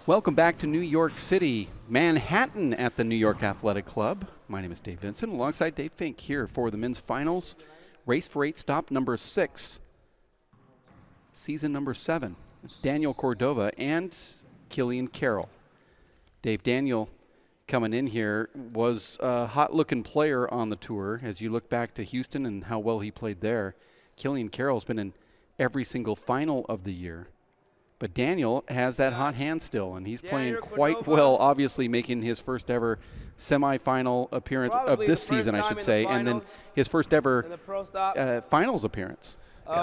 Welcome back to New York City, Manhattan at the New York Athletic Club. My name is Dave Vincent, alongside Dave Fink here for the men's finals. Race for 8, stop number 6, season number 7. It's Daniel Cordova and Killian Carroll. Dave, Daniel coming in here was a hot-looking player on the tour. As you look back to Houston and how well he played there, Killian Carroll's been in every single final of the year. But Daniel has that hot hand still, and he's playing quite well, obviously making his first ever semifinal appearance of this season, I should say, and then his first ever finals appearance.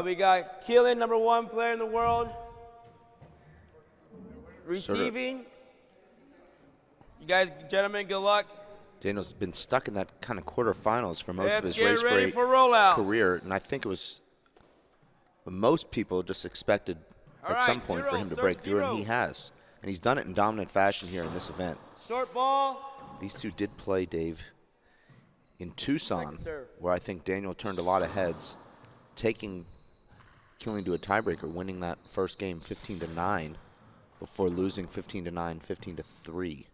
We got Killian, #1 player in the world, receiving. You guys, gentlemen, good luck. Daniel's been stuck in that kind of quarterfinals for most of his race for rollout career, and I think it was most people just expected at some point for him to break through, and he has. And he's done it in dominant fashion here in this event. Short ball. These two did play, Dave, in Tucson, where I think Daniel turned a lot of heads, taking Killian to a tiebreaker, winning that first game 15-9 before losing 15-9, 15-3.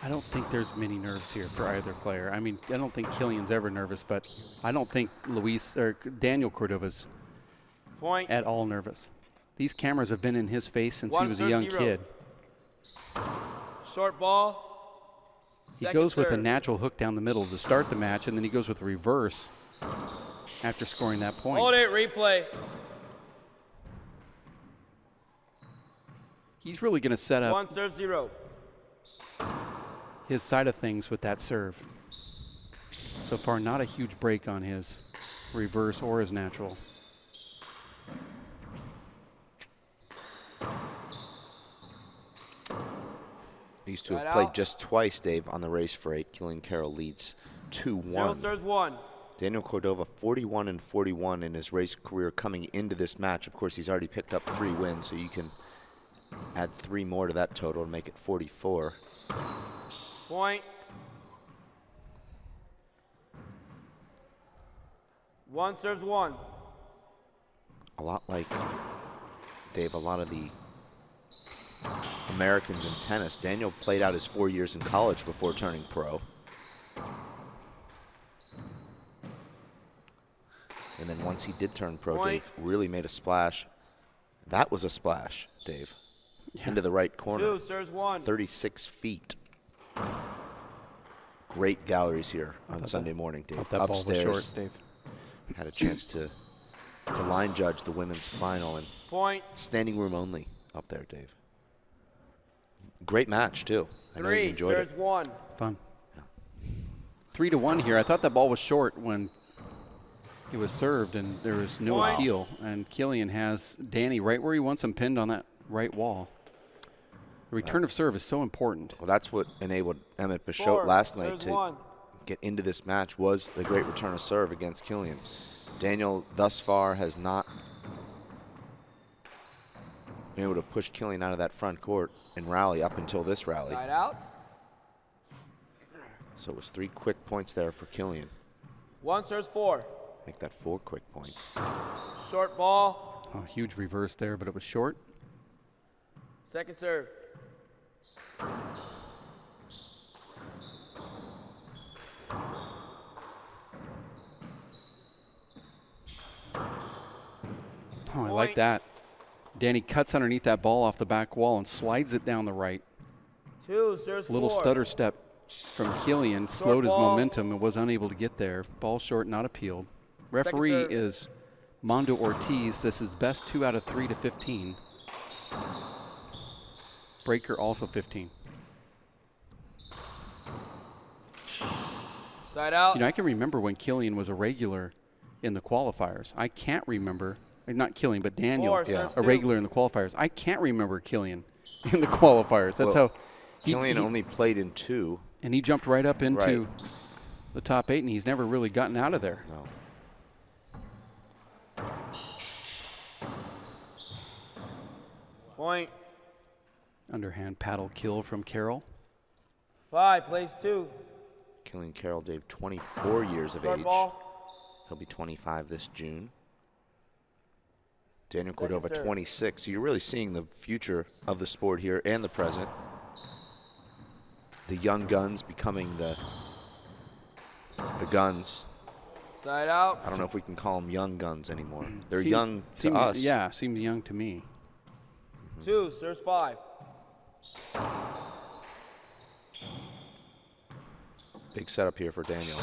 I don't think there's many nerves here for either player. I mean, I don't think Killian's ever nervous, but I don't think Daniel Cordova's at all nervous. These cameras have been in his face since he was a young kid. Short ball. He goes with a natural hook down the middle to start the match, and then he goes with a reverse after scoring that point. Hold it, replay. He's really going to set up 1-0. his side of things with that serve. So far, not a huge break on his reverse or his natural. These two have played just twice, Dave, on the race for 8. Killian Carroll leads 2-1. Serves 1. Daniel Cordova 41-41 in his race career coming into this match. Of course, he's already picked up 3 wins, so you can add 3 more to that total and make it 44. Point. 1 serves 1. A lot like, Dave, a lot of the Americans in tennis. Daniel played out his 4 years in college before turning pro. And then once he did turn pro, Dave really made a splash. That was a splash, Dave. Into the right corner. 2 serves 1. 36 feet. Great galleries here on Sunday morning, Dave. That upstairs. Ball was short, Dave. Had a chance to line judge the women's final, and standing room only up there, Dave. Great match too. I know you enjoyed it. 1. Fun. Yeah. 3-1 here. I thought that ball was short when it was served, and there was no appeal. And Killian has Danny right where he wants him, pinned on that right wall. The return of serve is so important. Well, that's what enabled Emmett Bichotte last night to get into this match, was the great return of serve against Killian. Daniel thus far has not been able to push Killian out of that front court and rally up until this rally. Side out. So it was 3 quick points there for Killian. 1 serves 4. Make that 4 quick points. Short ball. Oh, huge reverse there, but it was short. Second serve. Oh, I like that. Danny cuts underneath that ball off the back wall and slides it down the right. 2 serves 4. Little stutter step from Killian, slowed his momentum and was unable to get there. Ball short, not appealed. Referee is Mondo Ortiz. This is best 2 out of 3 to 15. Breaker also 15. Side out. You know, I can remember when Killian was a regular in the qualifiers. I can't remember, not Killian, but Daniel, a regular in the qualifiers. I can't remember Killian in the qualifiers. That's how Killian only played in 2. And he jumped right up into the top 8, and he's never really gotten out of there. No. Point. Underhand paddle kill from Carroll. 5 plays 2. Killian Carroll, Dave, 24 years of age. Ball. He'll be 25 this June. Daniel Second Cordova, serve. 26. So you're really seeing the future of the sport here and the present. The young guns becoming the guns. Side out. I don't know if we can call them young guns anymore. They're Seem- young to seemed- us. Yeah, seemed young to me. 2, serves 5. Big setup here for Daniel.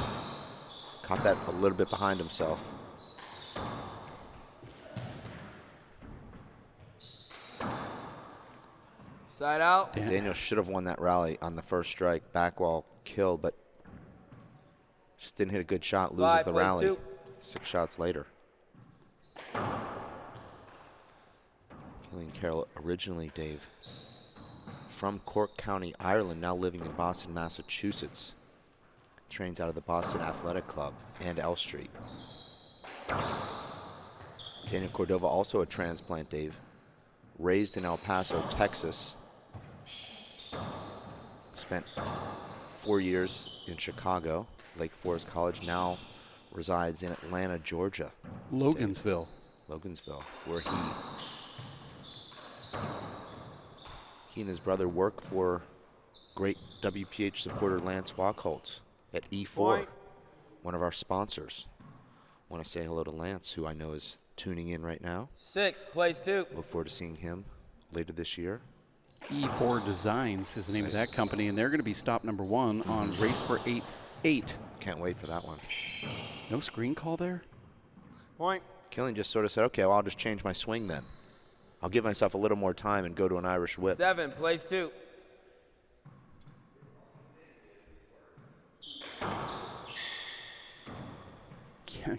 Caught that a little bit behind himself. Side out. Daniel should have won that rally on the first strike. Back wall kill, but just didn't hit a good shot. Loses 5, the plays rally. 2. 6 shots later. Killian Carroll originally, Dave, from Cork County, Ireland, now living in Boston, Massachusetts. Trains out of the Boston Athletic Club and L Street. Daniel Cordova, also a transplant, Dave. Raised in El Paso, Texas. Spent 4 years in Chicago, Lake Forest College. Now resides in Atlanta, Georgia. Logansville. Logansville, where he and his brother work for great WPH supporter Lance Wachholtz at E4, Point. one of our sponsors. Want to say hello to Lance, who I know is tuning in right now. 6, plays 2. Look forward to seeing him later this year. E4 Designs is the name of that company, and they're going to be stop number 1 on race for 8. Can't wait for that one. No screen call there? Point. Killian just sort of said, okay, well, I'll just change my swing then. I'll give myself a little more time and go to an Irish whip. 7, plays 2.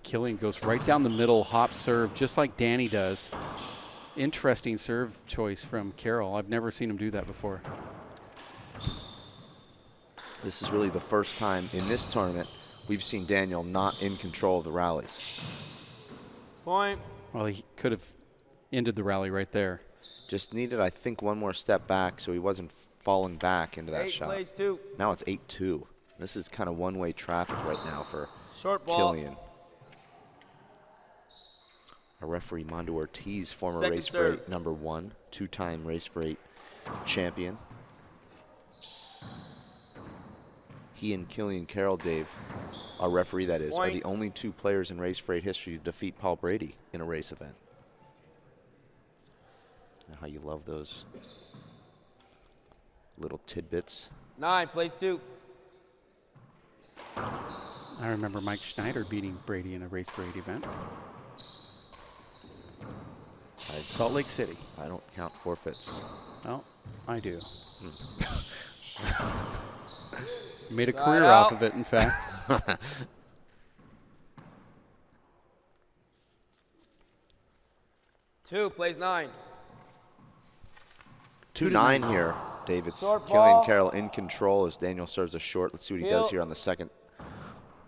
Killian goes right down the middle, hop serve, just like Danny does. Interesting serve choice from Carroll. I've never seen him do that before. This is really the first time in this tournament we've seen Daniel not in control of the rallies. Point. Well, he could have ended the rally right there. Just needed, I think, one more step back so he wasn't falling back into that 8, shot. plays 2. Now it's 8-2. This is kind of one-way traffic right now for Short ball. Killian. Our referee, Mondo Ortiz, former Second race for serve. 8 number 1, 2-time race for 8 champion. He and Killian Carroll, Dave, our referee that is, are Point. the only 2 players in race for 8 history to defeat Paul Brady in a race event. You know how you love those little tidbits. 9, plays 2. I remember Mike Schneider beating Brady in a race for 8 event. Salt Lake City. I don't count forfeits. Oh, I do. Made a Side career out. off of it, in fact. 2, plays 9. 2-9 here, David. Short Killian ball. Carroll in control as Daniel serves a short. Let's see what he does Hill. here on the second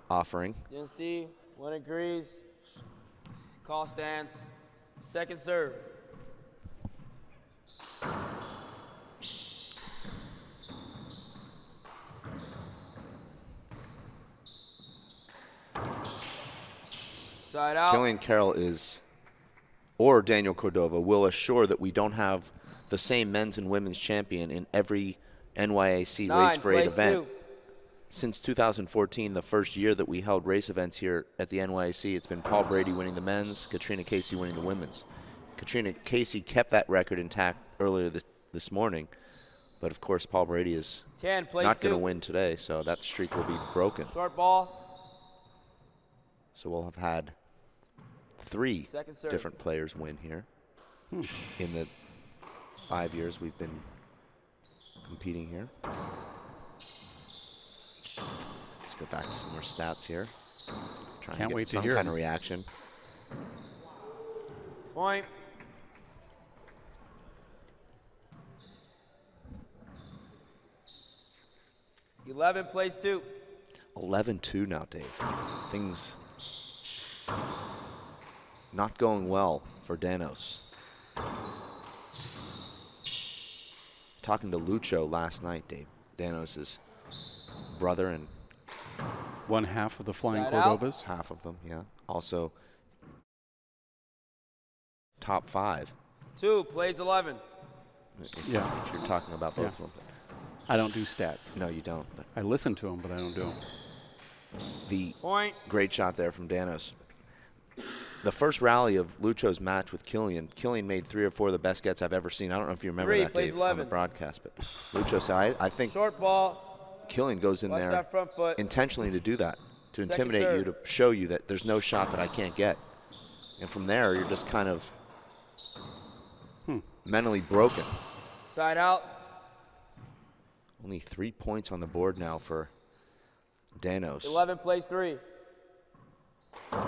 offering. Didn't see. 1 agrees. Call stands. Second serve. Side out. Killian Carroll or Daniel Cordova will assure that we don't have the same men's and women's champion in every NYAC 9, race for 8 plays event. 2. Since 2014, the first year that we held race events here at the NYAC, it's been Paul Brady winning the men's, Katrina Casey winning the women's. Katrina Casey kept that record intact earlier this morning, but of course Paul Brady is 10, plays not 2. going to win today, so that streak will be broken. Short ball. So we'll have had 3 Second serve. different players win here in the 5 years we've been competing here. Let's go back to some more stats here. Trying Can't to wait get to some hear kind it. of reaction. Point. Eleven, plays 2. 11-2 now, Dave. Things not going well for Danos. Talking to Lucho last night, Dave. Danos' brother and One half of the Flying Side out. Cordovas. half of them, yeah. Also top 5. 2 plays 11. If you're talking about both of them. I don't do stats. No, you don't. But I listen to them, but I don't do them. the Point. great shot there from Danos. The first rally of Lucho's match with Killian made 3 or 4 of the best gets I've ever seen. I don't know if you remember 3 that, plays Dave, 11. on the broadcast, but Lucho said, I think Short ball. Killian goes in Watch there that front foot. intentionally to do that, to Second intimidate serve. you, to show you that there's no shot that I can't get. And from there, you're just kind of mentally broken. Side out. Only 3 points on the board now for Danos. 11 plays 3. And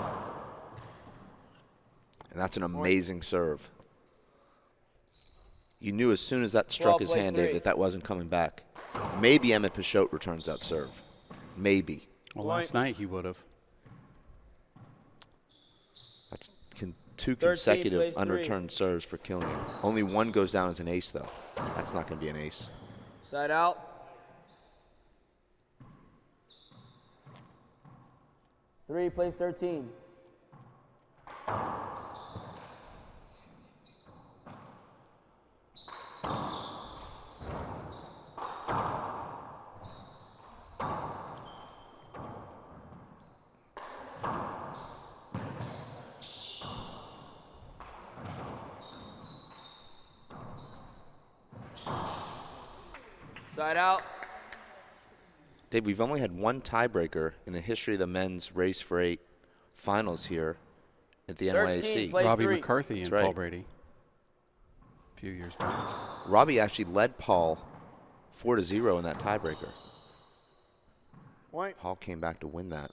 that's an amazing serve. You knew as soon as that struck his plays hand, 3. Dave, that wasn't coming back. Maybe Emmett Pichot returns that serve. Maybe. Well, last night he would have. That's 2 plays consecutive 3. unreturned serves for Killian. Only 1 goes down as an ace, though. That's not going to be an ace. Side out. Three plays 13. Side out. Dave, we've only had 1 tiebreaker in the history of the men's Race for 8 finals here at the 13 NYAC. plays Robbie 3. McCarthy and That's right. Paul Brady. A few years back. Robbie actually led Paul 4-0 in that tiebreaker. Point. Paul came back to win that.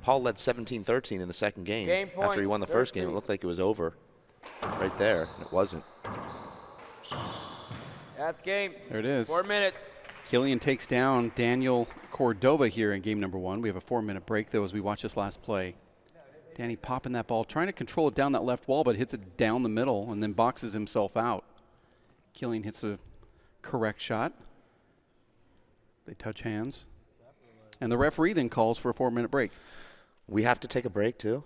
Paul led 17-13 in the second game. Game point, After he won the first game, it 13. looked like it was over right there, and it wasn't. That's game. There it is. 4 minutes. Killian takes down Daniel Cordova here in game number 1. We have a 4-minute break, though, as we watch this last play. Danny popping that ball, trying to control it down that left wall, but hits it down the middle and then boxes himself out. Killian hits a correct shot. They touch hands. And the referee then calls for a 4-minute break. We have to take a break, too?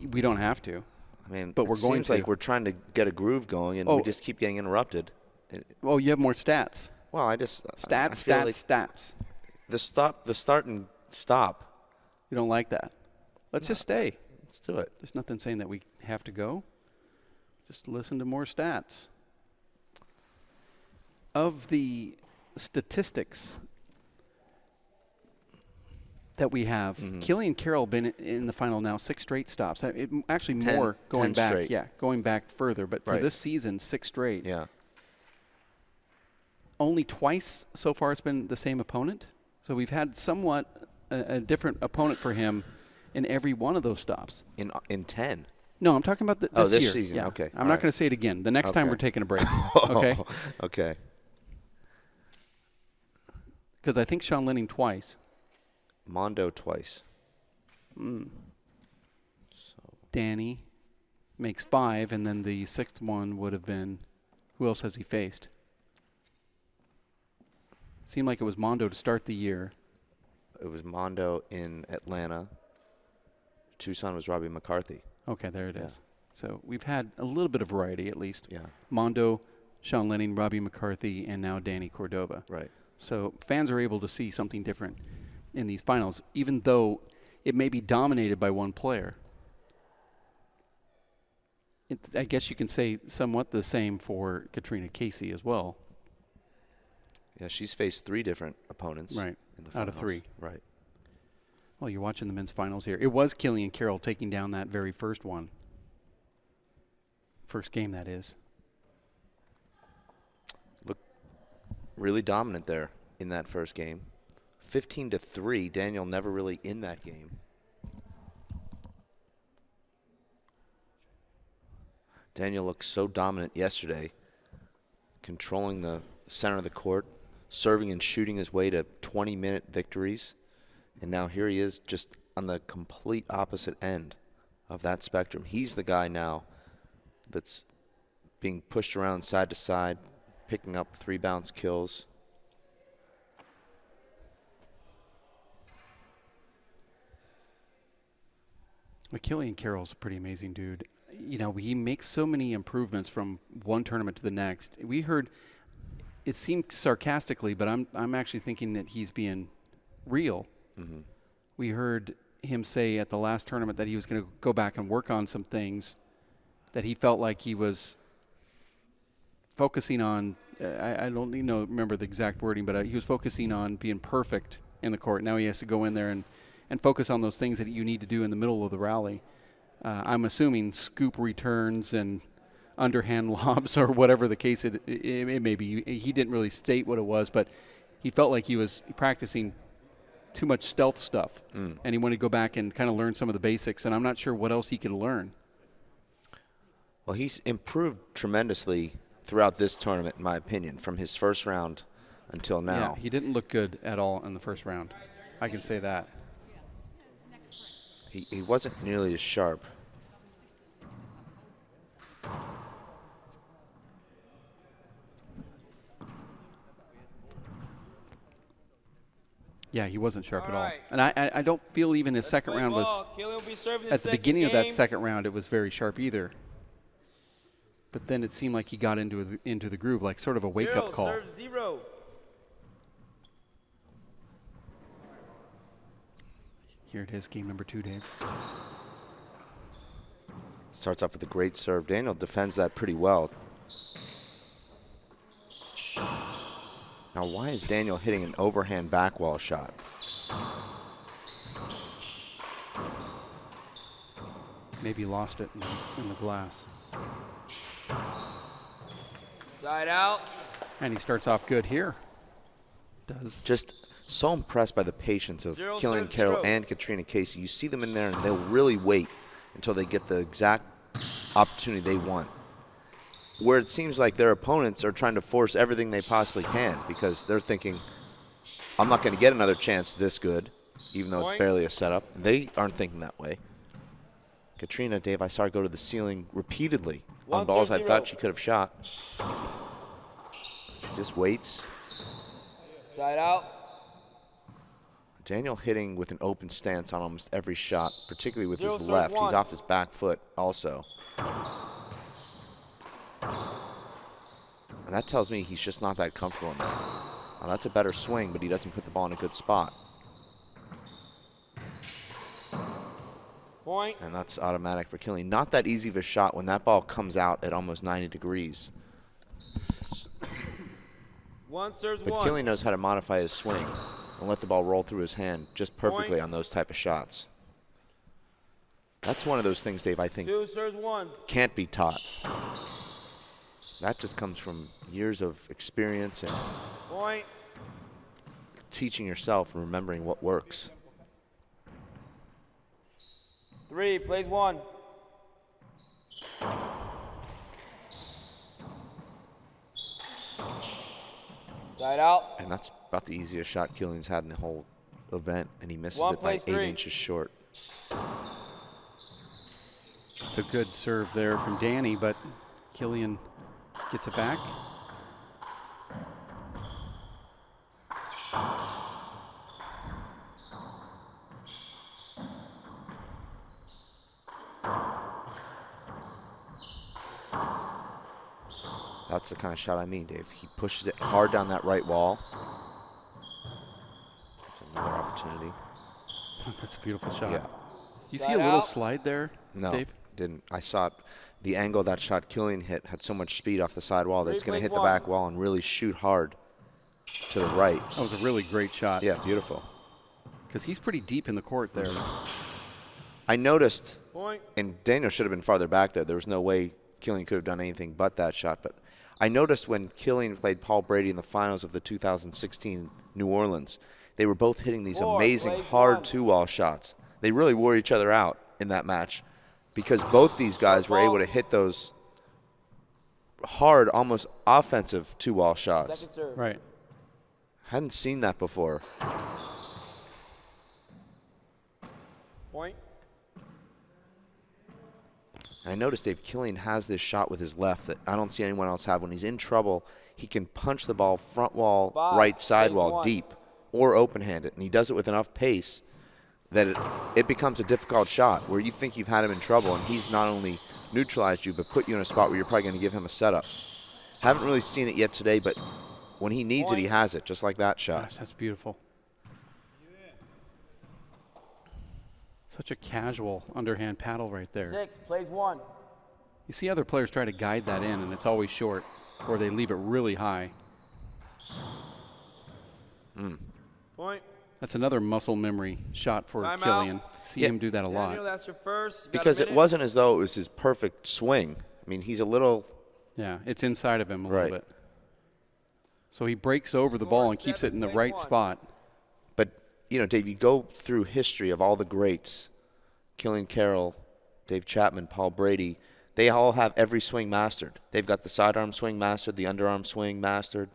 We don't have to. I mean, but we're going seems to. like we're trying to get a groove going, and we just keep getting interrupted. Oh, you have more stats. Well, I just Stats. The start and stop. You don't like that? Let's just stay. Let's do it. There's nothing saying that we have to go. Just listen to more stats. Of the statistics that we have, Killian Carroll been in the final now 6 straight stops. Actually, 10 more going back. straight. Yeah, going back further. But for Right. this season, 6 straight. Yeah. Only twice so far it's been the same opponent. So we've had somewhat a different opponent for him in every one of those stops. In 10. No, I'm talking about this this year. season. Yeah. Okay. I'm All not right. going to say it again. The next time Okay. we're taking a break. Okay? Okay. Because I think Sean Lenning twice. Mondo twice. Danny makes 5, and then the 6th one would have been, who else has he faced? Seemed like it was Mondo to start the year. It was Mondo in Atlanta. Tucson was Robbie McCarthy. Okay, there it is. So we've had a little bit of variety at least. Yeah. Mondo, Sean Lenning, Robbie McCarthy, and now Danny Cordova. Right. So fans are able to see something different in these finals, even though it may be dominated by one player. I guess you can say somewhat the same for Katrina Casey as well. Yeah, she's faced 3 different opponents. Right. In the Out of finals. 3. Right. Well, you're watching the men's finals here. It was Killian Carroll taking down that very first one. First game, that is. Look, really dominant there in that first game. 15-3. Daniel never really in that game. Daniel looked so dominant yesterday, controlling the center of the court, serving and shooting his way to 20-minute victories. And now here he is just on the complete opposite end of that spectrum. He's the guy now that's being pushed around side to side, picking up 3-bounce kills. Killian Carroll's a pretty amazing dude. you know, he makes so many improvements from one tournament to the next. We heard, it seemed sarcastically, but I'm actually thinking that he's being real. Mm-hmm. We heard him say at the last tournament that he was going to go back and work on some things that he felt like he was focusing on. I don't even remember the exact wording, but he was focusing on being perfect in the court. Now he has to go in there and focus on those things that you need to do in the middle of the rally. I'm assuming scoop returns and underhand lobs or whatever the case it may be. He didn't really state what it was, but he felt like he was practicing too much stealth stuff, and he wanted to go back and kind of learn some of the basics, and I'm not sure what else he could learn. Well, he's improved tremendously throughout this tournament, in my opinion, from his first round until now. Yeah, he didn't look good at all in the first round. I can say that. He wasn't nearly as sharp. Yeah, he wasn't sharp at all. And I don't feel even his second round was, at the beginning of that second round, it was very sharp either. But then it seemed like he got into the groove, like sort of a wake-up call. Serve 0. Here it is, game number 2, Dave. Starts off with a great serve. Daniel defends that pretty well. Now, why is Daniel hitting an overhand back wall shot? Maybe lost it in the glass. Side out. And he starts off good here. Does. Just so impressed by the patience of Killian Carroll and Katrina Casey. You see them in there, and they'll really wait until they get the exact opportunity they want. Where it seems like their opponents are trying to force everything they possibly can because they're thinking, I'm not going to get another chance this good, even though it's barely a setup. They aren't thinking that way. Katrina, Dave, I saw her go to the ceiling repeatedly on balls I thought she could have shot. She just waits. Side out. Daniel hitting with an open stance on almost every shot, particularly with his left. He's off his back foot also. And that tells me he's just not that comfortable in there. Now that's a better swing, but he doesn't put the ball in a good spot. Point. And that's automatic for Killian. Not that easy of a shot when that ball comes out at almost 90 degrees. But Killian knows how to modify his swing and let the ball roll through his hand just perfectly on those type of shots. That's one of those things, Dave, I think can't be taught. That just comes from years of experience and teaching yourself and remembering what works. 3, plays 1. Side out. And that's about the easiest shot Killian's had in the whole event, and he misses it by 8 inches short. It's a good serve there from Danny, but Killian gets it back. That's the kind of shot I mean, Dave. He pushes it hard down that right wall. There's another opportunity. That's a beautiful shot. Yeah. You see a little slide there, no, Dave? Didn't. I saw it. The angle of that shot Killian hit had so much speed off the side wall that it's going to hit the back wall and really shoot hard to the right. That was a really great shot. Yeah, beautiful. Because he's pretty deep in the court there. I noticed, and Daniel should have been farther back there. There was no way Killian could have done anything but that shot. But I noticed when Killian played Paul Brady in the finals of the 2016 New Orleans, they were both hitting these amazing hard two-wall shots. They really wore each other out in that match because both these guys were able to hit those hard, almost offensive two-wall shots. Right. Hadn't seen that before. Point. I noticed Dave Killian has this shot with his left that I don't see anyone else have. When he's in trouble, he can punch the ball front wall, right side wall deep or open-handed, and he does it with enough pace that it becomes a difficult shot where you think you've had him in trouble, and he's not only neutralized you, but put you in a spot where you're probably going to give him a setup. Haven't really seen it yet today, but when he needs it, he has it, just like that shot. Gosh, that's beautiful. Such a casual underhand paddle right there. 6, plays 1. You see other players try to guide that in, and it's always short, or they leave it really high. Point. That's another muscle memory shot for Time Killian. out. See him do that a lot. Daniel, that's your first. Because it wasn't as though it was his perfect swing. I mean, he's a little. Yeah, it's inside of him a Right. little bit. So he breaks over the ball and keeps it in the right spot. But, you know, Dave, you go through history of all the greats, Killian Carroll, Dave Chapman, Paul Brady, they all have every swing mastered. They've got the sidearm swing mastered, the underarm swing mastered,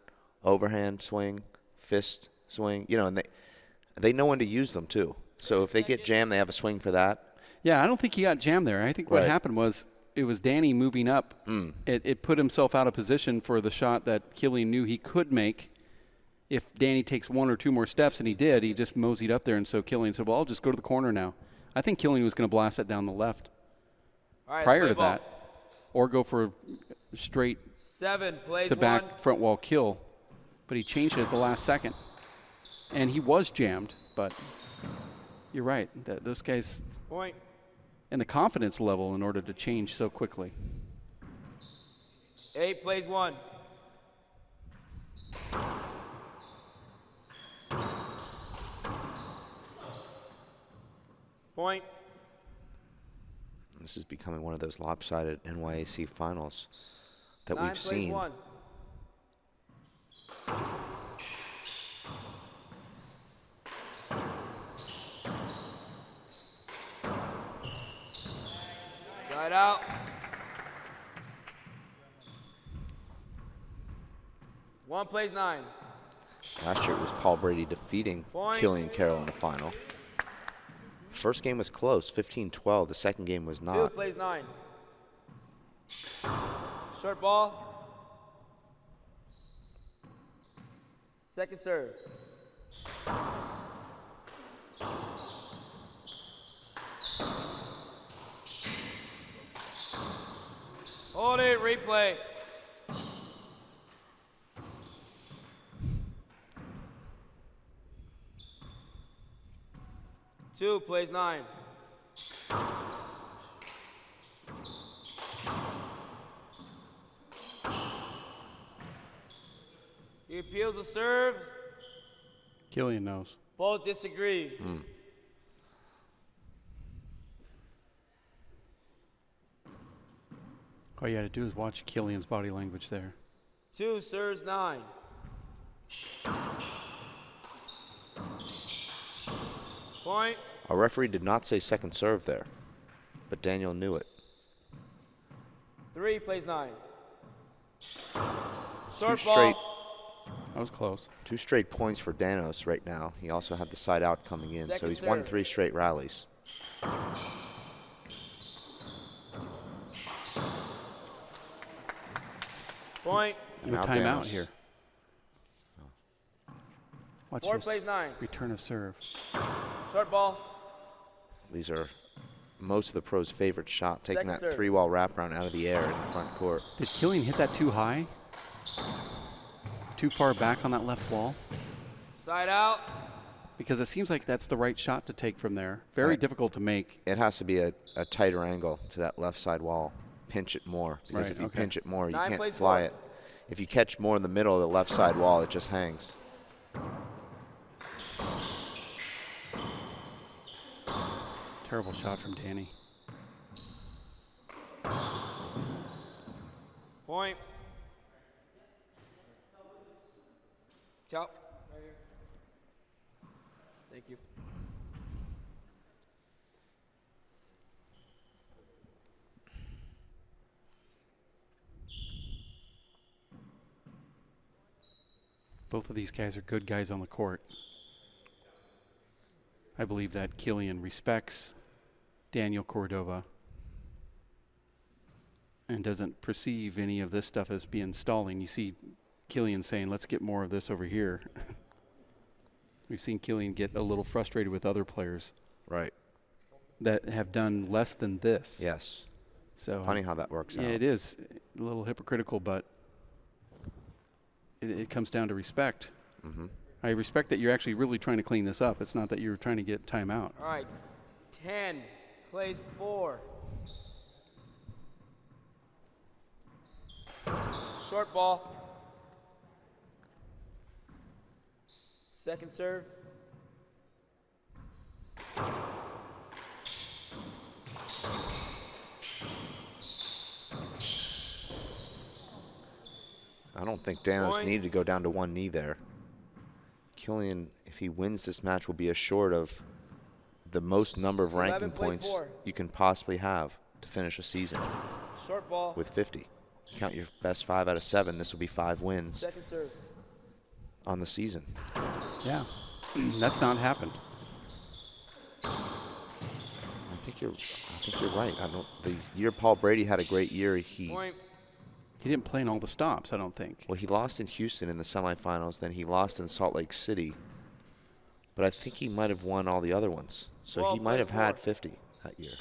overhand swing, fist swing, you know, and they know when to use them too. So if they get jammed, they have a swing for that. Yeah, I don't think he got jammed there. I think what happened was it was Danny moving up. It put himself out of position for the shot that Killian knew he could make. If Danny takes 1 or 2 more steps, and he did, he just moseyed up there, and so Killian said, well, I'll just go to the corner now. I think Killian was going to blast it down the left prior to that, or go for a straight 7, plays to 1. back front wall kill, but he changed it at the last second. And he was jammed, but you're right. Those guys Point. and the confidence level in order to change so quickly. 8, plays 1. Point. This is becoming one of those lopsided NYAC finals that 9, we've plays seen. 1. Side out. One plays 9. Last year it was Paul Brady defeating Killian Carroll in the final. First game was close, 15-12. The second game was 2, not. plays 9. Short ball. Second serve. Hold it, replay. Two, plays 9. He appeals the serve. Killian knows. Both disagree. All you got to do is watch Killian's body language there. 2, serves 9. Point. Our referee did not say second serve there, but Daniel knew it. 3, plays 9. Two Short straight, ball. That was close. 2 straight points for Danos right now. He also had the side out coming in, so Second he's won serve. 3 straight rallies. Point. And No now timeout Danos. here. Watch 4, this. plays 9. Return of serve. Short ball. These are most of the pros' favorite shot, taking Second that serve. 3-wall wraparound out of the air in the front court. Did Killian hit that too high? Too far back on that left wall? Side out. Because it seems like that's the right shot to take from there. Very difficult to make. It has to be a tighter angle to that left side wall. Pinch it more, because Right, if you okay. pinch it more, you 9, can't plays fly 4. it. If you catch more in the middle of the left side wall, it just hangs. Terrible shot from Danny. Point. Ciao. Thank you. Both of these guys are good guys on the court. I believe that Killian respects Daniel Cordova and doesn't perceive any of this stuff as being stalling. You see Killian saying, let's get more of this over here. We've seen Killian get a little frustrated with other players Right. that have done less than this. Yes. So funny how that works out. Yeah, it is a little hypocritical, but it comes down to respect. Mm-hmm. I respect that you're actually really trying to clean this up. It's not that you're trying to get timeout. All right, 10 plays 4. Short ball. Second serve. I don't think Danos needed to go down to one knee there. Killian, if he wins this match, will be assured of the most number of ranking points you can possibly have to finish a season. Short ball. With 50. Count your best 5 out of 7. This will be 5 wins Second serve. on the season. Yeah, that's not happened. I think you're right. The year Paul Brady had a great year. He didn't play in all the stops, I don't think. Well, he lost in Houston in the semifinals. Then he lost in Salt Lake City. But I think he might have won all the other ones. So he might have had 50 that year.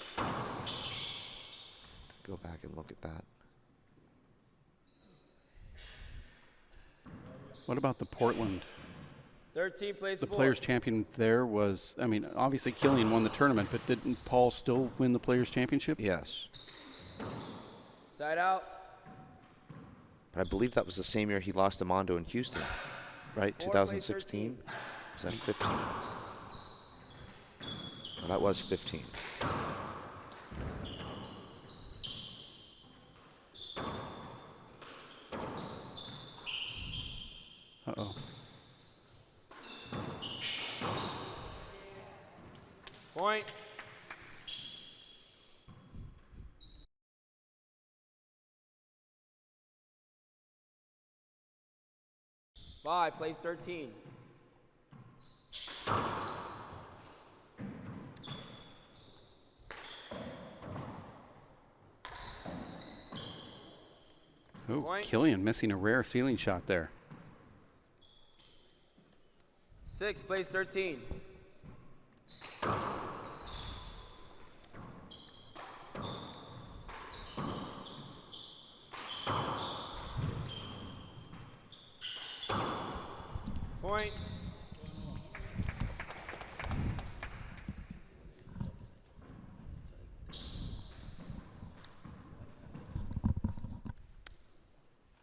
Go back and look at that. What about the Portland? 13 plays 4. The Players Champion there was, I mean, obviously Killian won the tournament, but didn't Paul still win the Players Championship? Yes. Side out. But I believe that was the same year he lost to Mondo in Houston, right? 2016? Was that 15? Well, that was 15. Uh-oh. Point. Five plays 13. Oh, Killian missing a rare ceiling shot there. 6 plays 13. Point.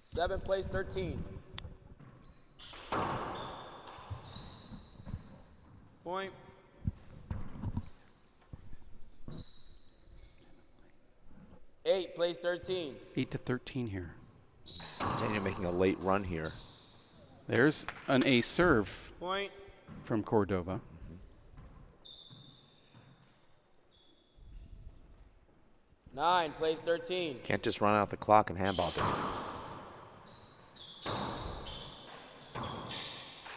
Seven plays 13. Point. Eight plays 13. 8-13 here. Daniel making a late run here. There's an ace serve. Point. From Cordova. Nine plays 13. Can't just run out the clock in handball, Dave.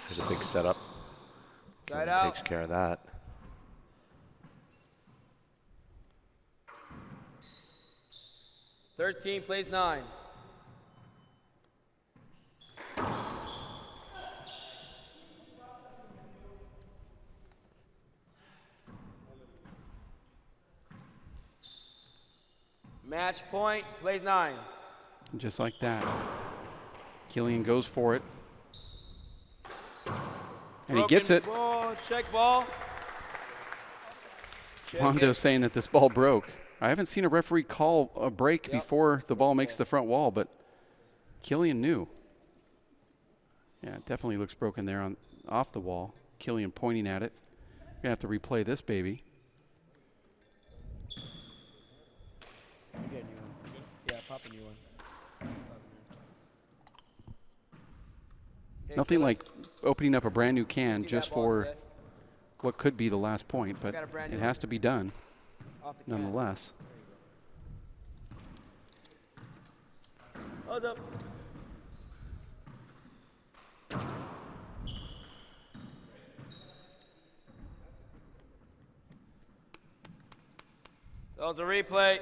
There's a big setup. Side out. Takes care of that. Thirteen plays 9. Match point, plays 9. Just like that. Killian goes for it. And he gets it. Ball, check ball. Mondo's saying that this ball broke. I haven't seen a referee call a break before the ball makes the front wall, but Killian knew. Yeah, it definitely looks broken there on off the wall. Killian pointing at it. We're going to have to replay this baby. Get a new one. Yeah, pop a new one. Nothing like opening up a brand new can just for what could be the last point, but it has to be done nonetheless. Hold up. That was a replay.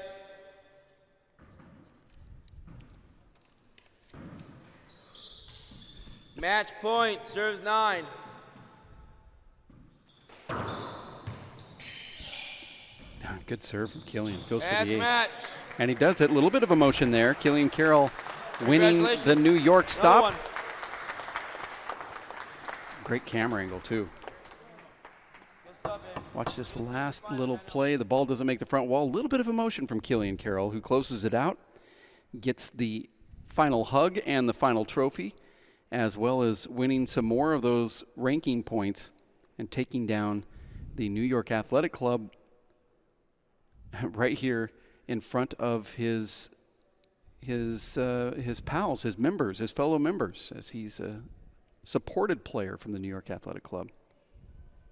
Match point, serves 9. Good serve from Killian. Goes for Match, the ace. match. And he does it. A little bit of emotion there. Killian Carroll winning the New York stop. It's a great camera angle, too. Watch this last little play. The ball doesn't make the front wall. A little bit of emotion from Killian Carroll, who closes it out, gets the final hug and the final trophy, as well as winning some more of those ranking points and taking down the New York Athletic Club right here in front of his pals, his members, his fellow members, as he's a supported player from the New York Athletic Club.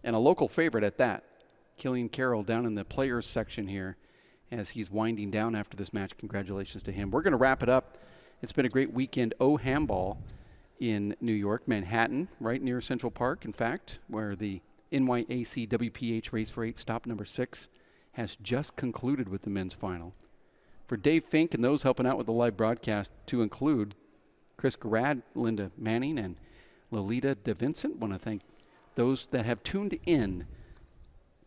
And a local favorite at that. Killian Carroll down in the players section here as he's winding down after this match. Congratulations to him. We're going to wrap it up. It's been a great weekend. Handball in New York, Manhattan, right near Central Park, in fact, where the NYAC WPH Race for 8 stop number 6 has just concluded with the men's final. For Dave Fink and those helping out with the live broadcast, to include Chris Garrad, Linda Manning, and Lolita DeVincent, want to thank those that have tuned in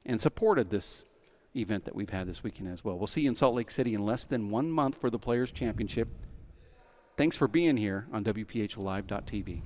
and supported this event that we've had this weekend as well. We'll see you in Salt Lake City in less than 1 month for the Players' Championship. Thanks for being here on WPHLive.tv.